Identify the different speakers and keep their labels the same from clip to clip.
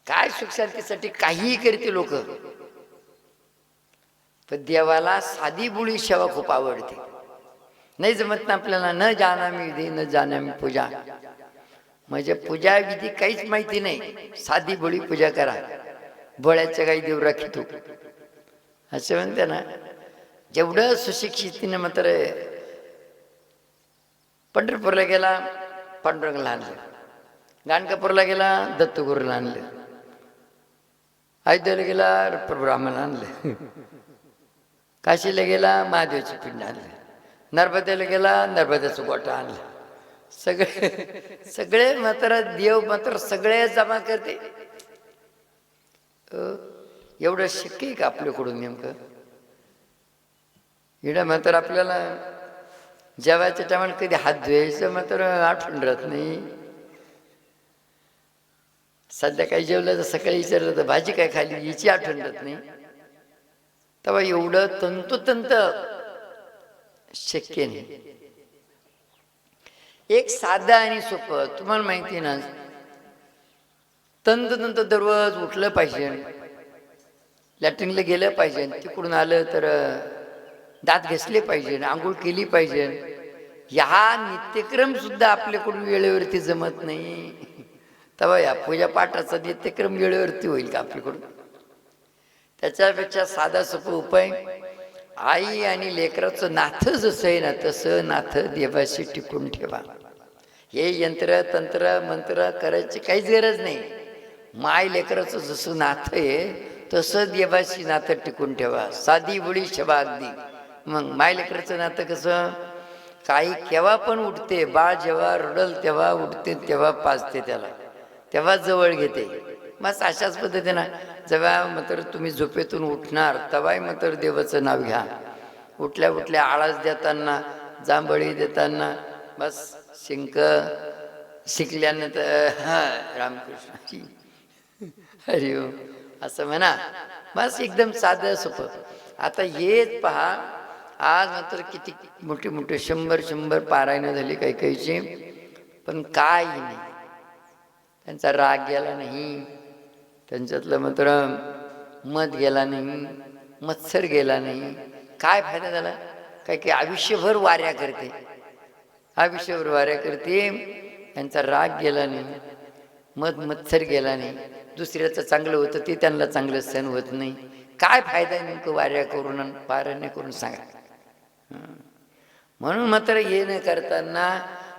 Speaker 1: काय सुख शांतीसाठी काहीही करते लोक, पण देवाला साधी बुळी सेवा खूप आवडते. नाही जमत ना आपल्याला, न जानामी विधी न जानामी पूजा, म्हणजे पूजा विधी काहीच माहिती नाही, साधी बुळी पूजा करा, भोळ्याच्या काही देव राखी तू असं म्हणते ना. जेवढं सुशिक्षितीने मात्र पंढरपूरला गेला पांडुरंगाला आणलं, गाणगापूरला गेला दत्तगुरूला आणलं, अयोध्येला गेला ब्राह्मणाला आणलं, काशीला गेला महादेवाची पिंड आणलं, नर्मदेला गेला नर्मदेचं गोठा आणलं. सगळे मात्र देव मात्र सगळे जमा करते. एवढं शक्य आहे का आपल्याकडून नेमकं? इकडं मात्र आपल्याला जेवायच्या टायमाला कधी हात धुवायचं मात्र आठवण राहत नाही. संध्याकाळी जेवलं तर सकाळी विचारलं तर भाजी काय खाली याची आठवण राहत नाही. तेव्हा एवढं तंतोतंत शक्य नाही. एक साधं आणि सोपं, तुम्हाला माहिती ना, तंतोतंत दररोज उठलं पाहिजे, लॅट्रिनला गेलं पाहिजे, तिकडून आलं तर दात घासले पाहिजे, आंघोळ केली पाहिजे. ह्या नित्यक्रम सुद्धा आपल्याकडून वेळेवरती जमत नाही. तेव्हा या पूजा पाठाचा नित्यक्रम वेळेवरती होईल का आपल्याकडून? त्याच्यापेक्षा साधा सोपा उपाय, आई आणि लेकराचं नातं जसं आहे ना तसं नातं देवाशी टिकून ठेवा. हे यंत्र तंत्र मंत्र करायची काहीच गरज नाही. माय लेकराचं जसं नातं आहे तसं देवाशी नातं टिकून ठेवा. साधी बुळी सेवा अगदी. मग माय लेकराचं नातं कसं, काही केव्हा पण उठते, बाळ जेव्हा रडल तेव्हा उठते, तेव्हा पाजते त्याला, तेव्हा जवळ घेते. बस अशाच पद्धतीनं जेव्हा मात्र तुम्ही झोपेतून उठणार तेव्हाही मात्र देवाचं नाव घ्या. उठल्या उठल्या आळस देताना, जांभळी देताना, बस शिंक शिकल्यानंतर रामकृष्णाची हरिओम असं म्हणा. बस एकदम साधं सोपं. आता हेच पहा, आज मात्र किती मोठे मोठे 100 पारायणं झाली काही काहीची, पण काय नाही, त्यांचा राग गेला नाही, त्यांच्यातलं मात्र मध गेला नाही, मत्सर गेला नाही. काय फायदा झाला? काय की आयुष्यभर वाऱ्या करते, आयुष्यभर वाऱ्या करते, त्यांचा राग गेला नाही, मत्सर गेला नाही, दुसऱ्याचं चांगलं होतं ते त्यांना चांगलं सहन होत नाही. काय फायदा नेमकं वाऱ्या करून पारायण करून सांगा. म्हणून मात्र हे न करताना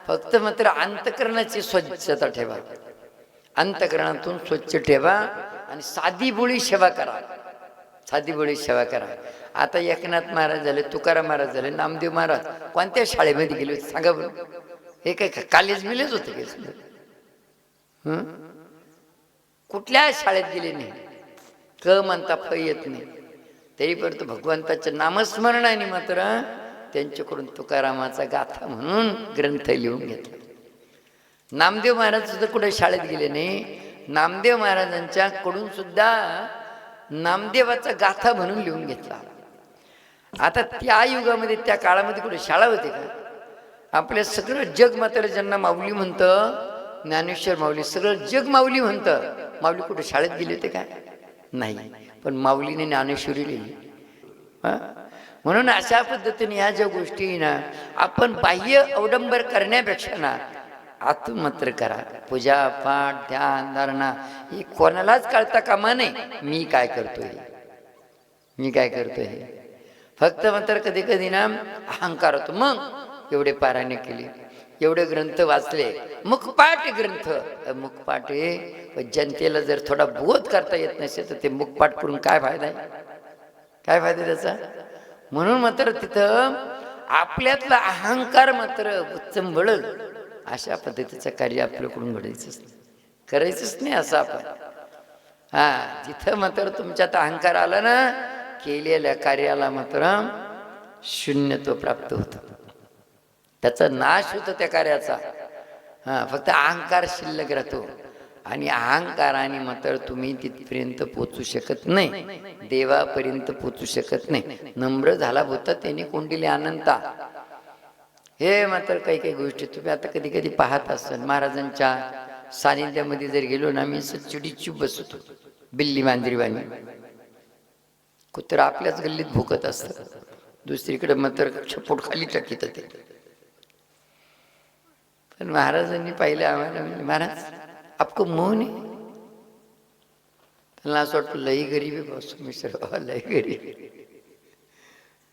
Speaker 1: फक्त मात्र अंतकरणाची स्वच्छता ठेवा, अंतकरणातून स्वच्छ ठेवा आणि साधी बोळी सेवा करा, साधी बोळी सेवा करा. आता एकनाथ महाराज झाले, तुकाराम महाराज झाले, नामदेव महाराज कोणत्या शाळेमध्ये गेले होते सांगा बरं? हे काय कॉलेज मिलेच होते का? कुठल्या शाळेत गेले नाही, क म्हणता फ येत नाही, तरी परंतु भगवंताचं नामस्मरणाने मात्र त्यांच्याकडून तुकारामाचा गाथा म्हणून ग्रंथ लिहून घेतला. नामदेव महाराज सुद्धा कुठे शाळेत गेले नाही, नामदेव महाराजांच्या कडून सुद्धा नामदेवाचा गाथा म्हणून लिहून घेतला. आता त्या युगामध्ये त्या काळामध्ये कुठे शाळा होती का? आपल्या सगळं जग मात्र ज्यांना माऊली म्हणतं, ज्ञानेश्वर माऊली, सगळं जग माऊली म्हणतं. माऊली कुठे शाळेत गेले होते काय? नाही, पण माऊलीने ज्ञानेश्वरी लिहिली. म्हणून अशा पद्धतीने ह्या ज्या गोष्टी ना आपण बाह्य अवडंबर करण्यापेक्षा ना आतून मात्र करा. पूजा पाठ ध्यान धारणा ही कोणालाच कळता कामा नये मी काय करतोय, मी काय करतोय. फक्त मात्र कधी कधी ना अहंकार होतो. मग एवढे पारायण केले, एवढे ग्रंथ वाचले, मुखपाठ ग्रंथ, मुखपाठ हे जनतेला जर थोडा बोध करता येत नसेल तर ते मुखपाठ करून काय फायदा आहे, काय फायदा त्याचा? म्हणून मात्र तिथं आपल्यातला अहंकार मात्र चंबळल अशा पद्धतीचं कार्य आपल्याकडून घडायचंच नाही, करायचंच नाही असं आपण. जिथं मात्र तुमच्यात अहंकार आला ना केलेल्या कार्याला मात्र शून्यत्व प्राप्त होतं, त्याचा नाश होतो त्या कार्याचा. फक्त अहंकार शिल्लक राहतो आणि अहंकाराने मात्र तुम्ही तिथपर्यंत पोचू शकत नाही, देवापर्यंत पोचू शकत नाही. नम्र झाला होता त्याने कोंडिले अनंता. हे मात्र काही काही गोष्टी तुम्ही आता कधी कधी पाहत असाल. महाराजांच्या सानिध्यामध्ये जर गेलो ना, मी चिडीचूप बसतो, बिल्ली मांजरी बांधली. कुत्र आपल्याच गल्लीत भुकत असतं, दुसरीकडे मात्र छपोट खाली टाकीत ते. पण महाराजांनी पाहिलं आम्हाला, म्हणजे महाराज आपको मोह नाही. त्यांना असं वाटतं लई गरीब आहे बस मिश्र, लई गरीब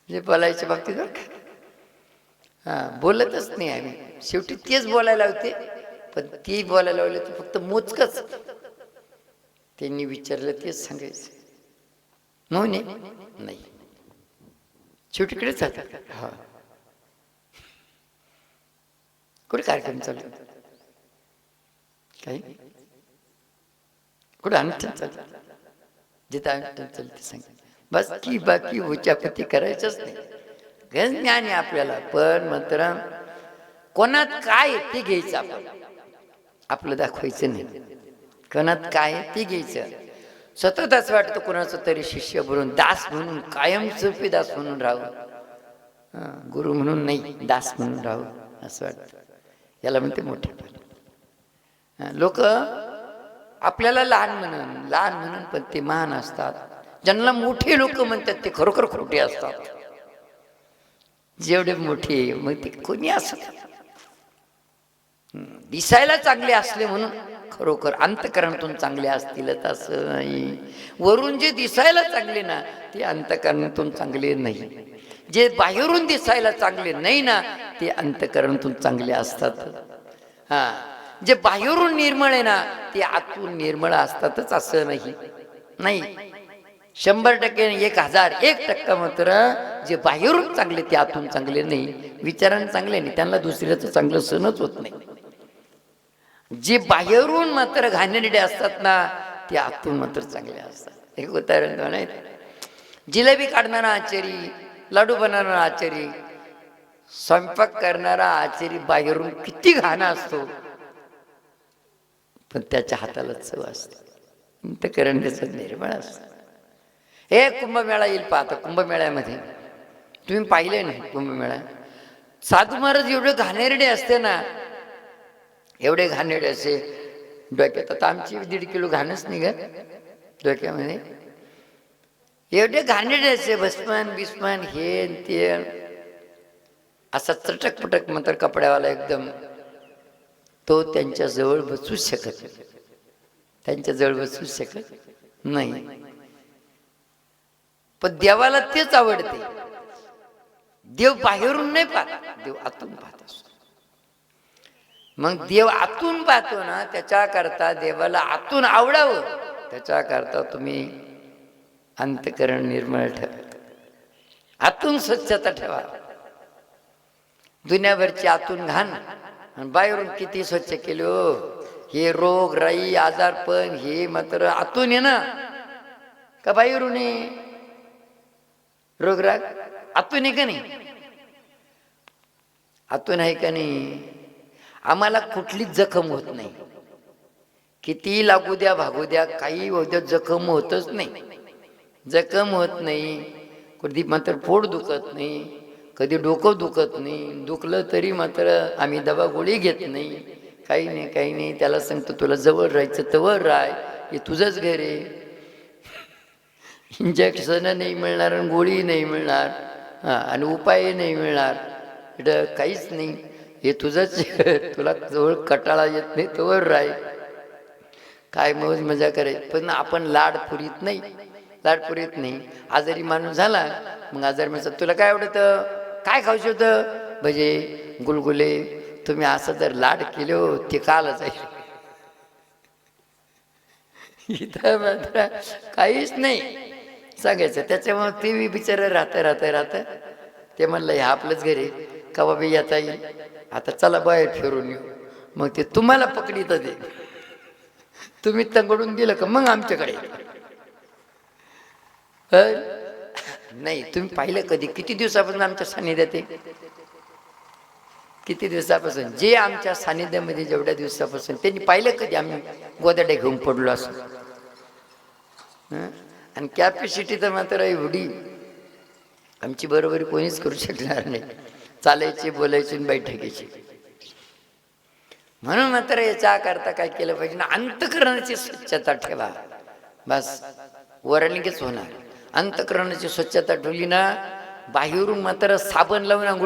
Speaker 1: म्हणजे बोलायच्या बाबतीत बरं का. बोलतच नाही आम्ही, शेवटी तेच बोलायला होते, पण ती बोलायला लावले तर फक्त मोजकच. त्यांनी विचारलं तेच सांगायचं. मोह नाही, शेवटीकडेच जातात. हा, कुठे कार्यक्रम चालू, काही कुठे अनुष्ठान चालू, जिथं अनुष्ठान चालू ते सांग बस. की बाकी उचापती करायचंच नाही. ज्ञान आहे आपल्याला, पण मात्र कोणात काय ते घ्यायचं, आपण आपलं दाखवायचं नाही. कोणात काय ते घ्यायचं. सतत असं वाटतं कोणाचं तरी शिष्य म्हणून, दास म्हणून, कायमस्वरूपी दास म्हणून राहावं, गुरु म्हणून नाही, दास म्हणून राहावं असं वाटतं. याला म्हणते मोठेपण. लोक आपल्याला लहान म्हणून पण ते महान असतात. ज्यांना मोठे लोक म्हणतात ते खरोखर खोटे असतात. जेवढे मोठे मग ते कोणी असत, दिसायला चांगले असले म्हणून खरोखर अंतःकरणातून चांगले असतीलच असं नाही. वरून जे दिसायला चांगले ना ते अंतःकरणातून चांगले नाही. जे बाहेरून दिसायला चांगले नाही ना ते अंतःकरणातून चांगले असतात. जे बाहेरून निर्मळ आहे ना ते आतून निर्मळ असतातच असं नाही. 100% 1001% मात्र जे बाहेरून चांगले ते आतून चांगले नाही. विचाराने चांगले नाही, त्यांना दुसऱ्याचं चांगलं सहनच होत नाही. जे बाहेरून मात्र घाणेरडे असतात ना ते आतून मात्र चांगले असतात. एक उदाहरण म्हणायचं, जिलेबी काढणारा आचारी, लाडू बनवणारा आचारी, स्वयंपाक करणारा आचारी बाहेरून किती घाणा असतो पण त्याच्या हाताला चव असते, अंतःकरण त्याचं निर्मळ असतं. हे कुंभमेळा येईल पाहता, कुंभमेळ्यामध्ये तुम्ही पाहिले नाही कुंभमेळा, साधू महाराज एवढे घाणेरडे असते ना, एवढे घाणेरडे असे डोक्यात. आता आमची 1.5 किलो घाणच निघत डोक्यामध्ये, एवढे घाणेरडे असे भस्मन बिस्मन हे ते, असा चटकपटक मात्र कपड्यावाला एकदम, तो त्यांच्या जवळ बसूच शकत नाही, त्यांच्या जवळ बसूच शकत नाही. पण देवाला तेच आवडते. देव बाहेरून नाही पाहत, देव आतून पाहत असतो. मग देव आतून पाहतो ना, त्याच्या करता देवाला आतून आवडावं त्याच्या करता तुम्ही अंतःकरण निर्मळ ठेवा, आतून स्वच्छता ठेवा. दुनियाभरची आतून घाण आणि बाहेरून किती स्वच्छ केले हो, हे रोग राई आजारपण हे मात्र आतून आहे ना का बाहेरून आहे? रोगराग आतून आहे का नाही? आतून आहे का नाही? आम्हाला कुठलीच जखम होत नाही, किती लागू द्या भागू द्या काही होऊ द्या, जखम होतच नाही. जखम होत नाही, कधी मात्र पोट दुखत नाही, कधी डोकं दुखत नाही. दुखलं तरी मात्र आम्ही दवा गोळी घेत नाही, काही नाही. त्याला सांगतो तुला जवळ राहायचं तवर राय, हे तुझंच घर आहे. इंजेक्शन नाही मिळणार आणि गोळी नाही मिळणार, आणि उपाय नाही मिळणार, इकडं काहीच नाही. हे तुझंच तुला जवळ कटाळा येत नाही तवर राय, काय मौज मजा करायची. पण आपण लाड पुरीत नाही. आजारी माणूस झाला मग आजारी माणसात तुला काय आवडतं, काय खाऊशी होतं, भजे गुलगुले. तुम्ही असं जर लाड केले हो ते कालच आहे. इथं मात्र काहीच नाही सांगायचं. त्याच्यामुळे ते बिचारं राहतं. ते म्हणलं हे आपलंच घरी का बाबा येता येईल, आता चला बाहेर फिरून येऊ. मग ते तुम्हाला पकडीत ते, तुम्ही तंगडून दिलं का मग आमच्याकडे नाही. तुम्ही पाहिलं कधी किती दिवसापासून आमच्या सानिध्यात आहे? किती दिवसापासून? जे आमच्या सानिध्यामध्ये जेवढ्या दिवसापासून त्यांनी पाहिलं कधी आम्ही गोदाड्या घेऊन पडलो असं? आणि कॅपॅसिटी तर मात्र एवढी आमची बरोबरी कोणीच करू शकणार नाही, चालायची बोलायची बैठकीची. म्हणून मात्र याच्या करता काय केलं पाहिजे ना, अंतःकरणाची स्वच्छता ठेवा. बस वरणीच होणार. अंतःकरणाची स्वच्छता ठेवली ना, बाहेरून मात्र साबण लावून आंघोळ